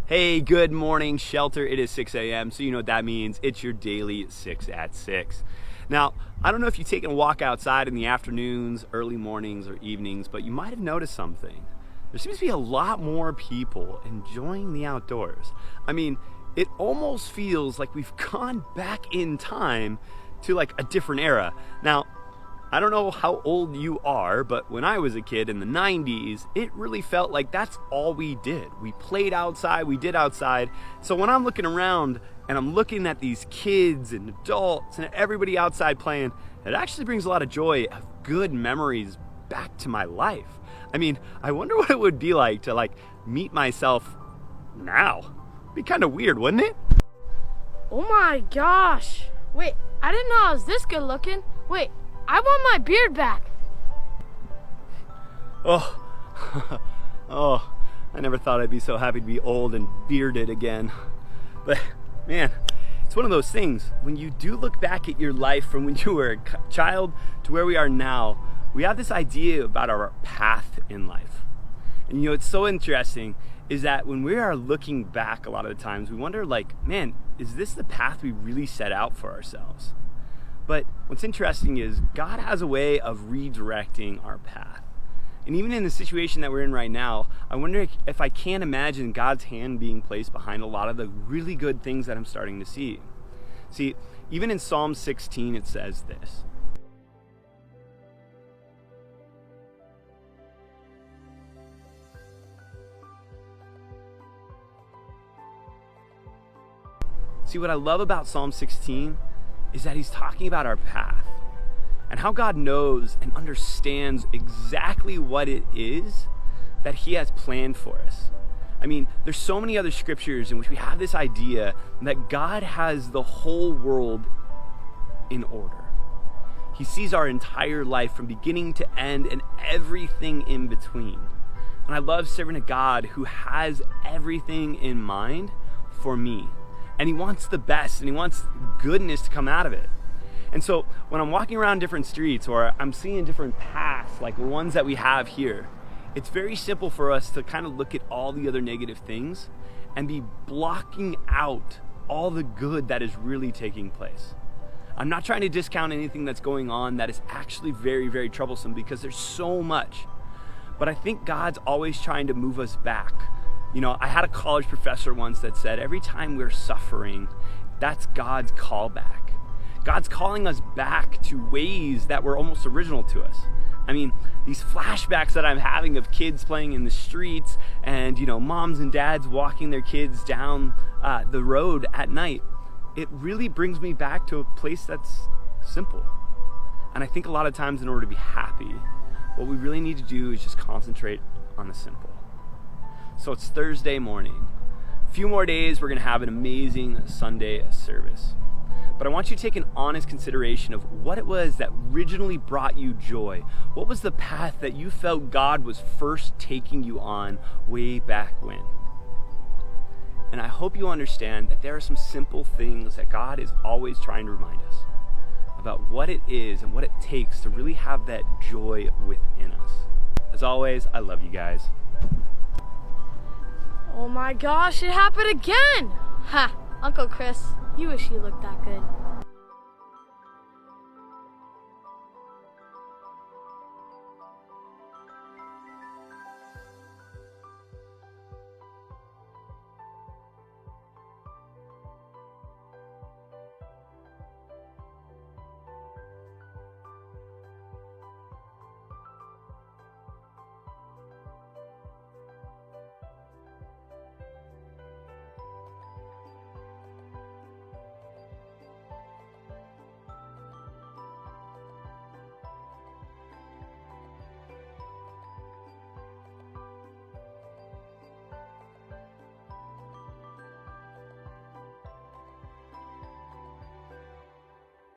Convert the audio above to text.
Hey, good morning, Shelter. It is 6 a.m., so you know what that means. It's your daily 6 at 6. Now, I don't know if you've taken a walk outside in the afternoons, early mornings, or evenings, but you might have noticed something. There seems to be a lot more people enjoying the outdoors. I mean, it almost feels like we've gone back in time to like a different era. Now, I don't know how old you are, but when I was a kid in the 90s, it really felt like that's all we did. We played outside, we did outside. So when I'm looking around and I'm looking at these kids and adults and everybody outside playing, it actually brings a lot of joy, of good memories back to my life. I mean, I wonder what it would be like to meet myself now. It'd be kind of weird, wouldn't it? Oh my gosh. Wait, I didn't know I was this good looking. Wait, I want my beard back. Oh, I never thought I'd be so happy to be old and bearded again. But man, it's one of those things. When you do look back at your life from when you were a child to where we are now, we have this idea about our path in life. And you know, it's so interesting is that when we are looking back a lot of the times, we wonder man, is this the path we really set out for ourselves? But what's interesting is God has a way of redirecting our path. And even in the situation that we're in right now, I wonder if I can't imagine God's hand being placed behind a lot of the really good things that I'm starting to see. See, even in Psalm 16, it says this. See, what I love about Psalm 16 is that he's talking about our path and how God knows and understands exactly what it is that he has planned for us. I mean, there's so many other scriptures in which we have this idea that God has the whole world in order. He sees our entire life from beginning to end and everything in between. And I love serving a God who has everything in mind for me. And he wants the best, and he wants goodness to come out of it. And so when I'm walking around different streets or I'm seeing different paths like the ones that we have here, it's very simple for us to kind of look at all the other negative things and be blocking out all the good that is really taking place. I'm not trying to discount anything that's going on that is actually very, very troublesome, because there's so much. But I think God's always trying to move us back. You know, I had a college professor once that said every time we're suffering, that's God's callback. God's calling us back to ways that were almost original to us. I mean, these flashbacks that I'm having of kids playing in the streets and, moms and dads walking their kids down the road at night, it really brings me back to a place that's simple. And I think a lot of times in order to be happy, what we really need to do is just concentrate on the simple. So it's Thursday morning. A few more days, we're going to have an amazing Sunday service. But I want you to take an honest consideration of what it was that originally brought you joy. What was the path that you felt God was first taking you on way back when? And I hope you understand that there are some simple things that God is always trying to remind us about what it is and what it takes to really have that joy within us. As always, I love you guys. Oh my gosh, it happened again! Ha! Uncle Chris, you wish you looked that good.